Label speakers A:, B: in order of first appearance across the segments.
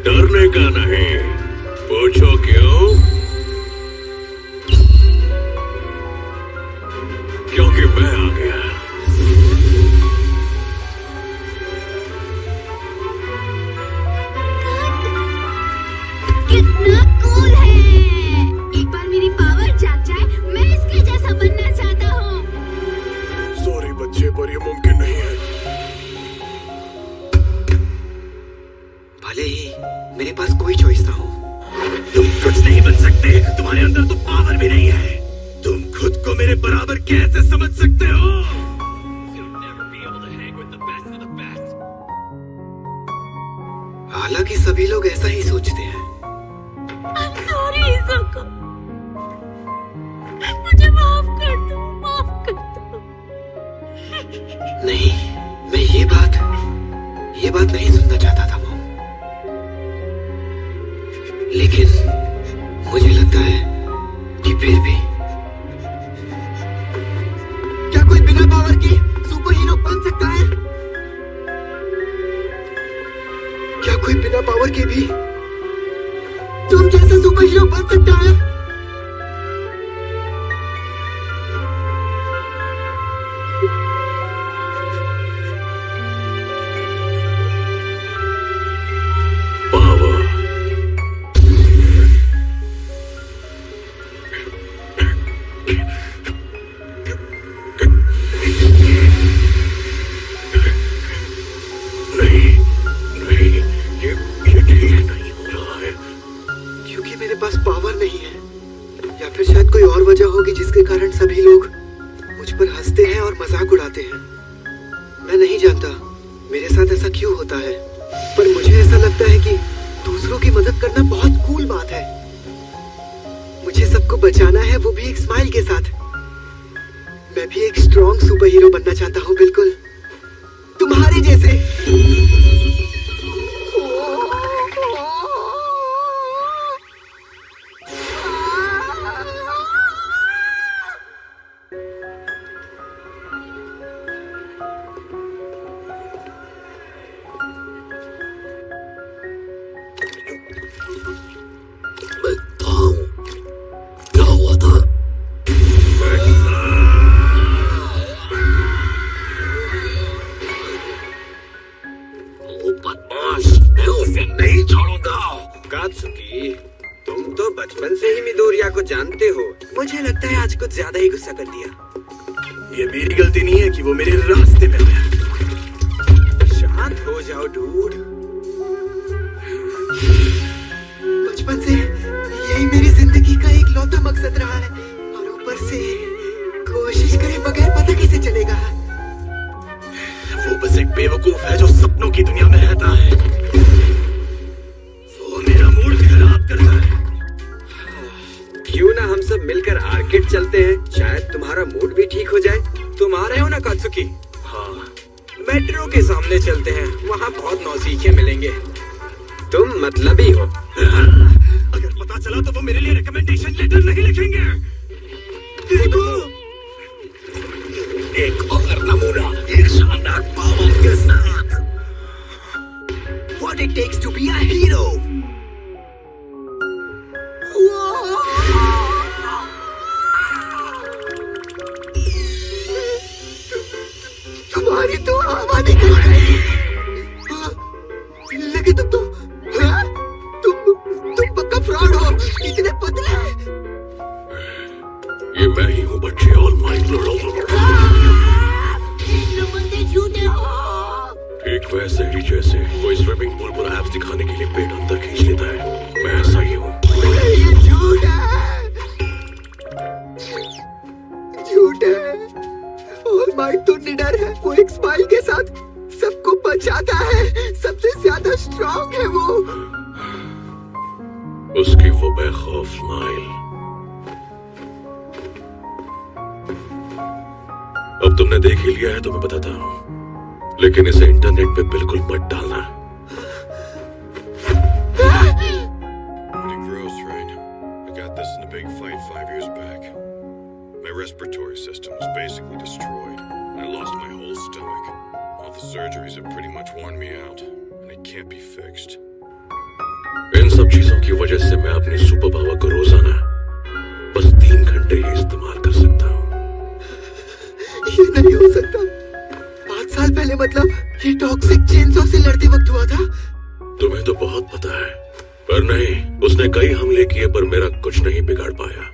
A: डरने का नहीं, पूछो क्यों? क्योंकि मैं आ गया।
B: कितना कूल है। एक बार मेरी पावर जाग जाए, मैं इसके जैसा बनना चाहता हूँ।
A: सॉरी बच्चे, पर ये मुमकिन नहीं है।
C: भले ही मेरे पास कोई चॉइस ना हो,
A: तुम कुछ नहीं बन सकते। तुम्हारे अंदर तो पावर भी नहीं है। तुम खुद को मेरे बराबर कैसे समझ सकते हो?
C: हालांकि सभी लोग ऐसा ही सोचते हैं।
B: I'm sorry, इज़ोको। मुझे माफ कर दो, माफ कर दो।
C: नहीं, मैं ये बात नहीं सुनना चाहता था मॉम। लेकिन मुझे लगता है कि फिर भी क्या कोई बिना पावर के सुपर हीरो बन सकता है? क्या कोई बिना पावर के भी तुम जैसा सुपर हीरो बन सकता है? जिसके कारण सभी लोग मुझ पर हंसते हैं और मजाक उड़ाते हैं। मैं नहीं जानता मेरे साथ ऐसा क्यों होता है, पर मुझे ऐसा लगता है कि दूसरों की मदद करना बहुत कूल बात है। मुझे सबको बचाना है, वो भी एक स्माइल के साथ। मैं भी एक स्ट्रॉन्ग सुपर हीरो बनना चाहता हूँ, बिल्कुल तुम्हारे जैसे। तुम तो बचपन से ही मिडोरिया को जानते हो। मुझे लगता है आज कुछ ज्यादा ही गुस्सा कर दिया।
A: ये मेरी गलती नहीं है कि वो मेरे रास्ते में आया।
C: शांत हो जाओ डूड। बचपन से यही मेरी जिंदगी का एक लौता मकसद रहा है, और ऊपर से कोशिश करे बगैर पता कैसे चलेगा।
A: वो बस एक बेवकूफ है जो सपनों की दुनिया में रहता है। वो मेरा मूड खराब करता है।
C: क्यों ना हम सब मिलकर आर्केड चलते हैं, शायद तुम्हारा मूड भी ठीक हो जाए। तुम आ रहे हो ना कात्सुकी?
A: हाँ।
C: मेट्रो के सामने चलते हैं, वहाँ बहुत नौसीखे मिलेंगे। तुम मतलबी हो।
A: अगर पता चला तो वो मेरे लिए रिकमेंडेशन लेटर नहीं लिखेंगे।
C: देखो,
A: एक और नमूना एक शानदार पावर के साथ।
C: What it takes to be a hero. तुम्हारी तो हवा निकल गई। लेकिन तुम पक्का फ्रॉड हो। इतने पतले।
A: ये मैं ही हूँ बच्चे, ऑल माइट लॉर्ड।
B: झूठे हो।
A: ठीक वैसे ही जैसे कोई स्विमिंग पूल पर एब्स दिखाने के लिए पेट अंदर खींच लेता है, मैं ऐसा ही हूँ।
C: ये झूठ है, झूठ है। ऑल माइट तो निडर है, वो एक स्माइल के साथ सबको बचाता है। सबसे ज्यादा स्ट्रॉन्ग है वो।
A: उसकी वो बेखौफ स्माइल। अब तुमने देख ही लिया है तो मैं बताता हूँ, लेकिन इसे इंटरनेट पे बिल्कुल मत डालना। Pretty gross, right? I got this in a big fight
D: 5 years back. My respiratory system was basically destroyed. I lost my whole stomach. All the surgeries have pretty much worn me out, and it can't be fixed. इन सब चीजों की वजह से मैं अपने super power को रोजाना बस 3 घंटे ही इस्तेमाल कर सकता हूँ।
C: ये नहीं हो सकता। 5 साल पहले मतलब ये टॉक्सिक चेनसॉ से लड़ते वक्त हुआ था।
D: तुम्हें तो बहुत पता है, पर नहीं, उसने कई हमले किए पर मेरा कुछ नहीं बिगाड़ पाया।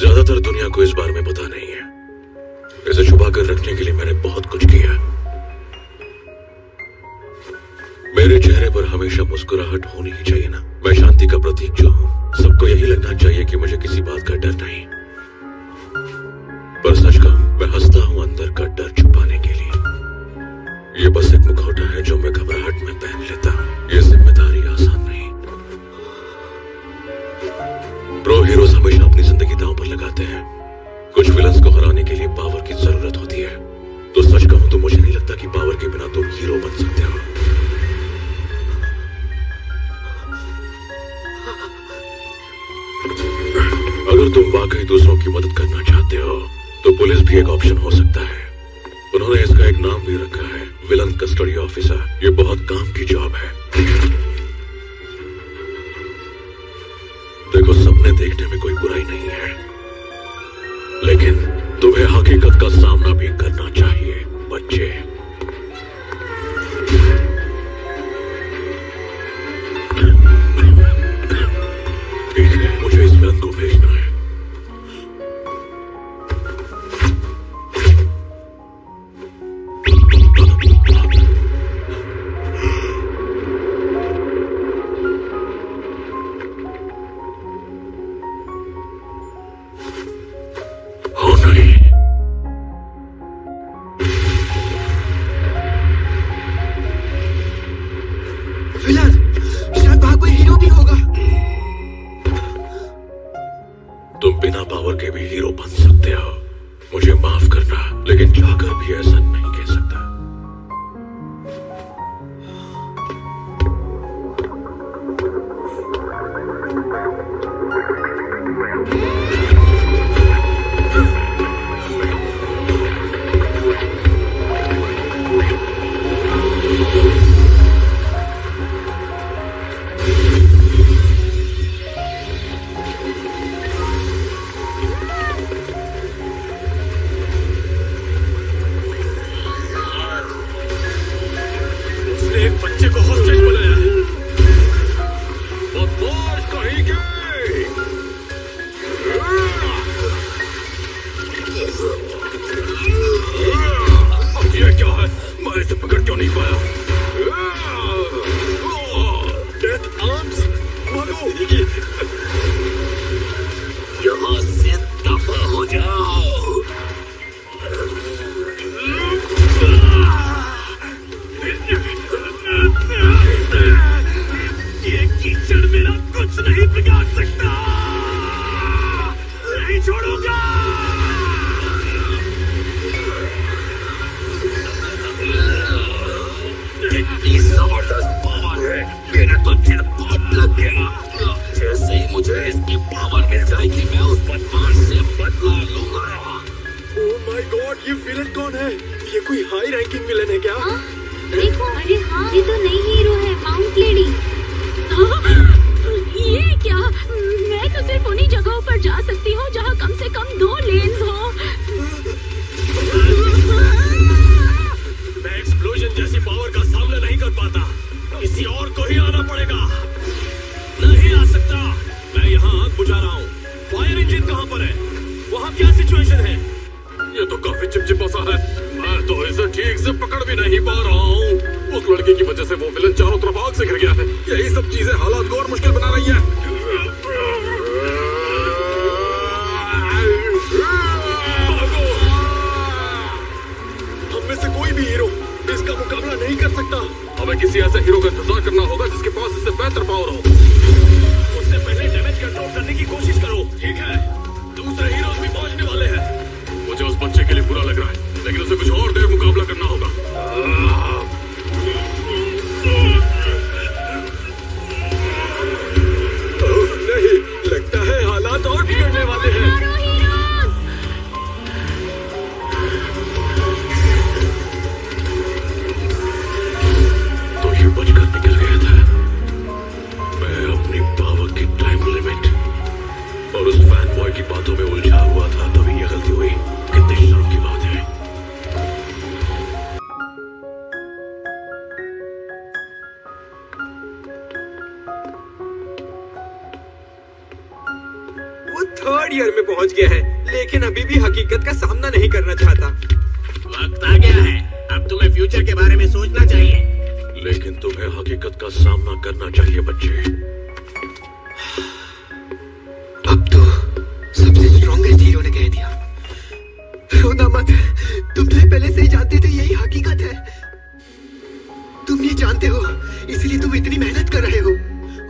D: ज्यादातर दुनिया को इस बारे में पता नहीं है। इसे छुपा कर रखने के लिए मैंने बहुत कुछ किया। मेरे चेहरे पर हमेशा मुस्कुराहट होनी ही चाहिए ना। मैं शांति का प्रतीक जो हूँ, सबको यही लगना चाहिए कि मुझे किसी बात का डर नहीं। पर सच कहूं, मैं हंसता हूं अंदर का डर छुपाने के लिए। ये बस एक मुखौटा है जो मैं घबराहट में पहन लेता हूं। ये जिम्मेदारी आसान नहीं। प्रो हीरोज हमेशा अपनी जिंदगी दांव पर लगाते हैं। कुछ विलन्स को हराने के लिए पावर की जरूरत होती है। तो सच कहूं तो मुझे नहीं लगता कि पावर के बिना तुम हीरो बन सकते हो। अगर तुम वाकई दूसरों की मदद करना चाहते हो तो पुलिस भी एक ऑप्शन हो सकता है। उन्होंने इसका एक नाम भी रखा है, विलन कस्टडी ऑफिसर। ये बहुत काम की जॉब है। देखो, सपने देखने में कोई बुराई नहीं है, लेकिन तुम्हें हकीकत का सामना भी करना चाहिए बच्चे। ठीक है, मुझे इस विलन को भेजना है।
C: विलन, शायद वहां कोई हीरो भी होगा।
D: तुम बिना पावर के भी हीरो बन सकते हो। मुझे माफ करना, लेकिन चाहकर भी ऐसा नहीं कह सकता। एक बच्चे को हॉस्टेज बनाया है। बदमाश कहीं के। ये क्या है? मैं इसे पकड़ क्यों नहीं पाया? डेथ आर्म्स, भागो! यहाँ से दफा हो जाओ। ये कीचड़ मेरा कुछ नहीं बिगाड़ सकता। नहीं छोड़ूंगा। कितनी जबरदस्त पावर है। मेरा तो जैकपॉट लग गया। जैसे ही मुझे इसकी पावर मिल जाएगी, मैं उस बदमाश से बदला लूंगा। ओह माय गॉड, ये विलन कौन है? ये कोई हाई रैंकिंग विलन है क्या?
B: हाँ? देखो, अरे हाँ, ये तो नई हीरो है, माउंट लेडी। ये क्या? मैं तो सिर्फ उन्हीं जगहों पर जा सकती हूँ जहाँ कम से कम 2 लेन्स हो।
D: मैं एक्सप्लोजन जैसी पावर का सामना नहीं कर पाता। किसी और को ही आना पड़ेगा। नहीं आ सकता। मैं यहाँ आग बुझा रहा हूँ। फायर इंजन कहाँ पर है? वहाँ क्या सिचुएशन है? ये तो काफी चिपचिपा सा है। मैं तो इसे ठीक से पकड़ भी नहीं पा रहा हूँ। उस लड़के की वजह से वो विलन चारों तरफ आग से घिर गया है। यही सब चीजें हालात को और मुश्किल बना रही है। हम में से कोई भी हीरो इसका मुकाबला नहीं कर सकता। हमें किसी ऐसे हीरो का इंतजार करना होगा जिसके पास इससे बेहतर पावर हो। उससे पहले डैमेज कंट्रोल करने की कोशिश करो, ठीक है? दूसरे हीरोज भी पहुंचने वाले हैं। मुझे उस बच्चे के लिए बुरा लग रहा है, लेकिन उसे कुछ और देर मुकाबला करना होगा। नहीं, लगता है हालात और की बातों में उलझा हुआ था, तभी ये गलती हुई। कितनी शर्म की बात है।
C: वो थर्ड ईयर में पहुंच गया है, लेकिन अभी भी हकीकत का सामना नहीं करना चाहता।
A: वक्त आ गया है, अब तुम्हें फ्यूचर के बारे में सोचना चाहिए।
D: लेकिन तुम्हें हकीकत का सामना करना चाहिए बच्चे।
C: अब तो सबसे स्ट्रॉन्गेस्ट हीरो ने कह दिया। रोना मत, तुम तो पहले से ही जानते थे यही हकीकत है। तुम ये जानते हो, इसीलिए तुम इतनी मेहनत कर रहे हो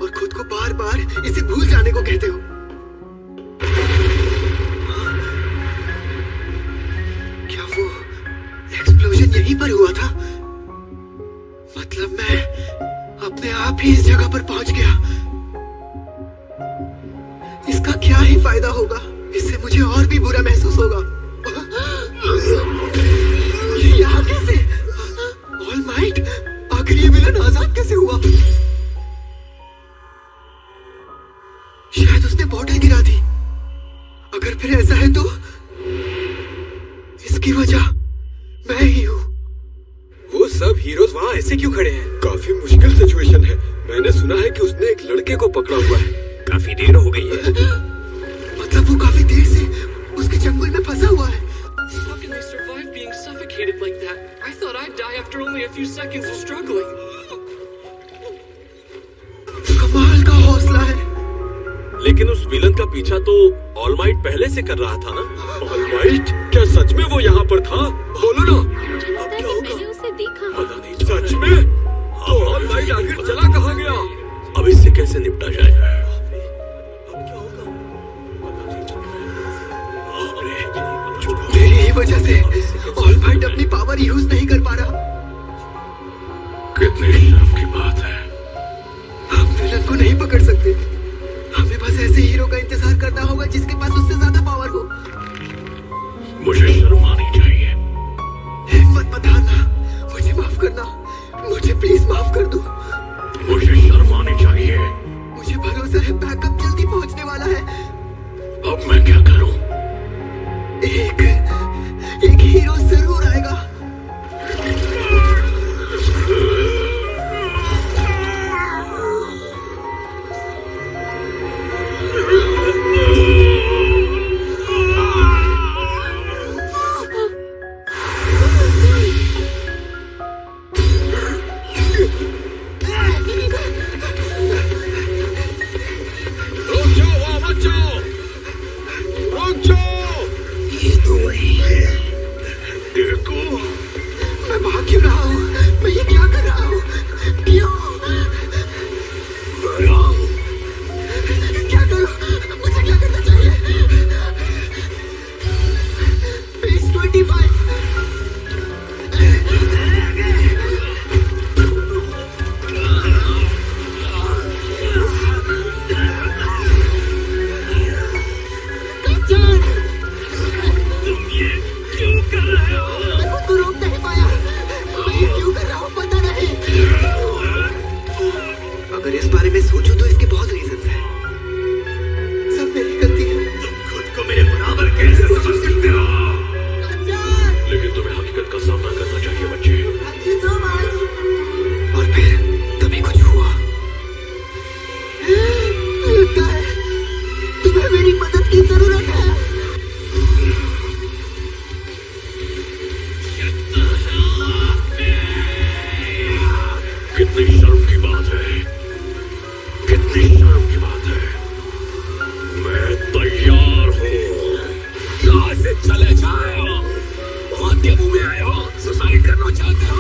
C: और खुद को बार बार इसे भूल जाने को कहते हो। क्या वो एक्सप्लोजन यहीं पर हुआ था? मतलब मैं अपने आप ही इस जगह पर पहुंच गया। इसका क्या ही फायदा होगा, इससे मुझे और भी बुरा महसूस होगा। ये यहाँ कैसे? ऑल माइट, आखिर ये विलन आजाद कैसे हुआ? शायद उसने बॉटल गिरा दी। अगर फिर ऐसा है तो इसकी वजह मैं ही हूँ। वो सब हीरोज वहाँ ऐसे क्यों खड़े हैं? काफी मुश्किल सिचुएशन है। मैंने सुना है कि उसने एक लड़के को पकड़ा हुआ है।
A: काफी देर हो गई है।
C: मतलब वो काफी देर से उसके जंगल में फंसा हुआ है।
E: How can they survive being suffocated like that? I thought I'd die after only a few seconds of struggling.
C: कमाल का हौसला है।
D: लेकिन उस विलन का पीछा तो ऑलमाइट पहले से कर रहा था ना? ऑलमाइट? क्या सच में वो यहाँ पर था? बोलो ना।
B: मुझे लगता है कि मैंने उसे देखा।
D: पता नहीं। सच में? ऑलमाइट आखिर चला कहाँ गया? अब इससे कैसे निपटा जाए?
C: मेरी ही वजह से ऑलमाइट अपनी पावर यूज नहीं कर पा रहा।
D: कितनी शर्म की बात है।
C: हम विलन को नहीं पकड़ सकते। हमें बस ऐसे हीरो का इंतजार करना होगा जिसके पास उससे ज्यादा पावर हो।
D: मुझे शर्म आनी चाहिए।
C: हिम्मत मत हारना। मुझे माफ करना। मुझे प्लीज माफ कर दो।
D: मुझे शर्म आनी चाहिए।
C: मुझे भरोसा है बैकअप जल्दी पहुंचने वाला है।
D: अब मैं क्या करूं?
C: एक हीरो जरूर आएगा। मैं भाग क्यों रहा हूँ? मैं ये क्या कर रहा हूँ? क्यों? क्या करूँ? मुझे क्या करना चाहिए? Phase 25।
A: तुम ये क्यों कर रहे हो?
C: मैं खुद को रोक नहीं पाया। मैं ये क्यों कर रहा हूँ पता नहीं। अगर इस बारे में सोचूं तो इसके बहुत रीजंस हैं। सब मेरी गलती है।
A: तुम खुद को मेरे बराबर कैसे समझ सकते हो?
D: लेकिन तुम्हें हकीकत का सामना करना चाहिए बच्चे।
C: और फिर तभी कुछ हुआ। लगता है तुम्हें मेरी मदद की जरूरत है।
D: कितनी शर्म की बात है। कितनी शर्म की बात है। मैं तैयार हूँ।
A: यहाँ से चले जाओ। बहुत के मुंह में आए हो, सुसाइड करना चाहते हो?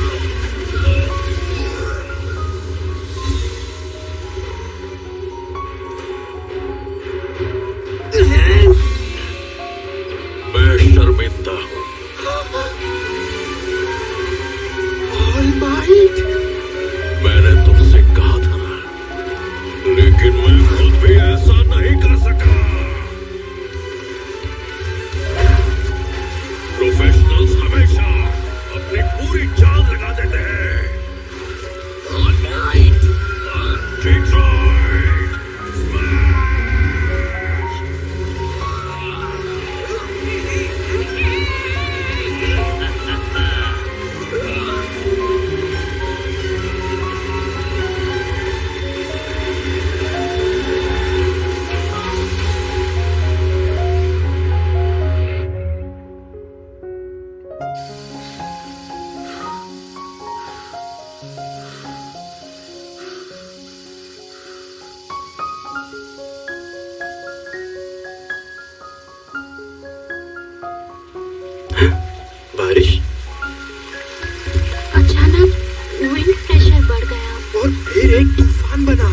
C: फिर एक तूफान बना।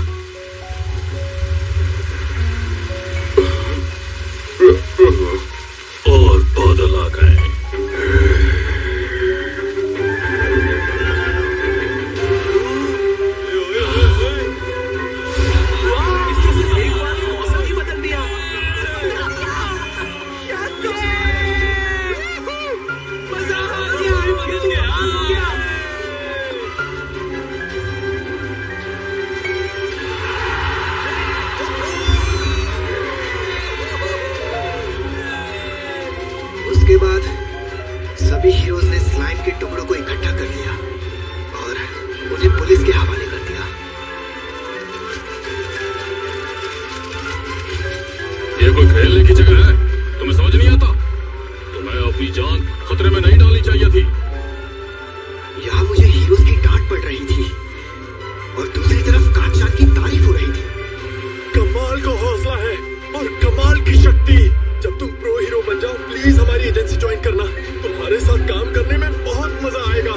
D: और बादल आ गए।
E: इसने सिर्फ एक बार में मौसम ही बदल दिया। मजा आ गया, बदल गया, हो गया।
C: उसके बाद सभी हीरोज ने स्लाइम के टुकड़ों को इकट्ठा कर लिया और उन्हें पुलिस के हवाले कर दिया।
D: ये कोई खेलने की जगह है? तुम्हें समझ नहीं आता? तुम्हें अपनी जान खतरे में नहीं डालनी चाहिए थी।
C: यहाँ मुझे हीरोज की डांट पड़ रही थी और दूसरी तरफ कांचान की तारीफ हो रही थी।
D: कमाल का हौसला है और कमाल की शक्ति। जब तुम प्रो हीरो बन जाओ प्लीज हमारी एजेंसी ज्वाइन करना। तुम्हारे साथ काम करने में बहुत मजा आएगा।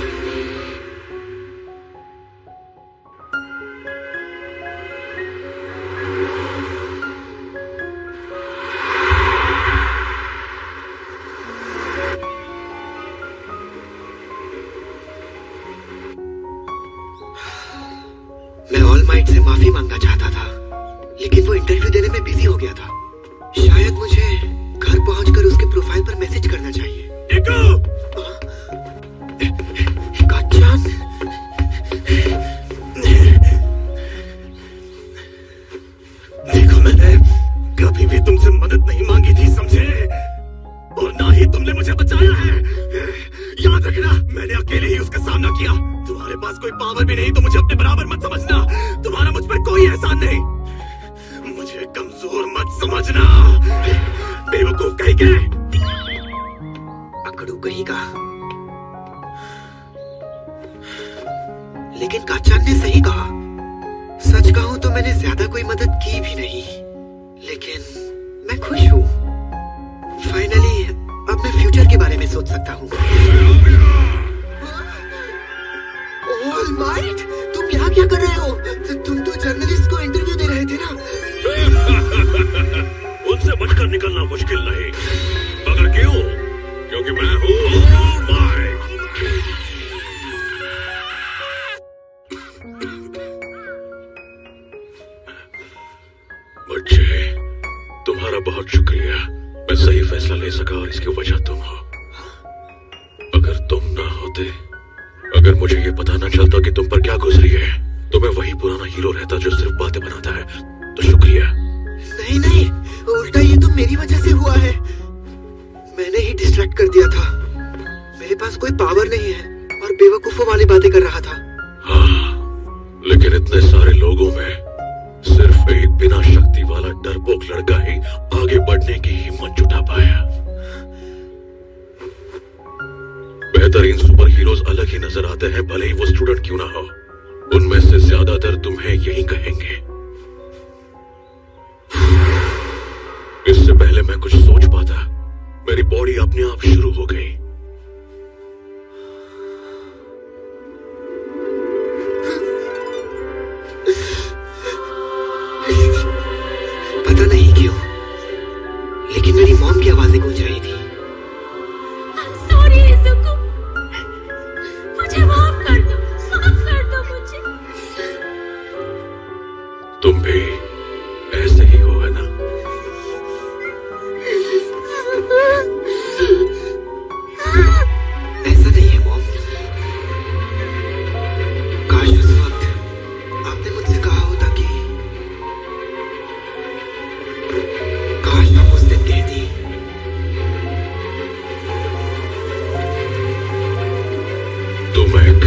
C: मैं ऑल माइट से माफी मांगना चाहता था, लेकिन वो इंटरव्यू देने में बिजी हो गया था। शायद मुझे घर पहुंचकर उसके प्रोफाइल पर मैसेज करना चाहिए। कांचन,
A: देखो मैंने कभी भी तुमसे मदद नहीं मांगी थी, समझे? और ना ही तुमने मुझे बचाया है। याद रखना, मैंने अकेले ही उसका सामना किया। तुम्हारे पास कोई पावर भी नहीं तो मुझे अपने बराबर मत समझना। तुम्हारा मुझ पर कोई एहसान नहीं। मुझे कमजोर मत समझना, बेवकूफ कहीं के।
C: अकड़ू कहीं का। लेकिन कांचन ने सही कहा। सच कहूं तो मैंने ज्यादा कोई मदद की भी नहीं, लेकिन मैं खुश हूं। फाइनली अब मैं फ्यूचर के बारे में सोच सकता हूं। ऑल माइट, तुम यहाँ क्या कर रहे हो? तुम तो जर्नलिस्ट को इंटरव्यू दे रहे थे ना?
D: उनसे बचकर निकलना मुश्किल नहीं, मगर क्यों? क्योंकि मैं हूँ ऑल माइट। बच्चे, तुम्हारा बहुत शुक्रिया। मैं सही फैसला ले सका और इसकी वजह तुम हो। अगर तुम ना होते, अगर मुझे ये पता ना चलता कि तुम पर क्या गुजरी है, तो मैं वही पुराना हीरो रहता जो सिर्फ बातें बनाता है। तो शुक्रिया।
C: नहीं नहीं, उल्टा ये तो मेरी वजह से हुआ है। मैंने ही डिस्ट्रैक्ट कर दिया था। मेरे पास कोई पावर नहीं है और बेवकूफों वाली बातें कर रहा था।
D: हाँ, लेकिन इतने सारे लोगों में सिर्फ एक बिना शक्ति वाला डरपोक लड़का ही आगे बढ़ने की हिम्मत जुटा पाया। बेहतरीन सुपर हीरोज अलग ही नजर आते हैं, भले ही वो स्टूडेंट क्यों ना हो। उनमें से ज्यादातर तुम्हें यही कहेंगे। इससे पहले मैं कुछ सोच पाता, मेरी बॉडी अपने आप शुरू हो गई।
C: पता नहीं क्यों, लेकिन मेरी मॉम की आवाजें गूंज रही थी।
B: सॉरी इज़ुको, मुझे माफ कर दो मुझे।
D: तुम भी ऐसे ही हो, है ना?
C: ऐसा नहीं है मॉम। काश उस वक्त आपने मुझसे कहा होता कि काश आप उस दिन कहती
D: तुम एक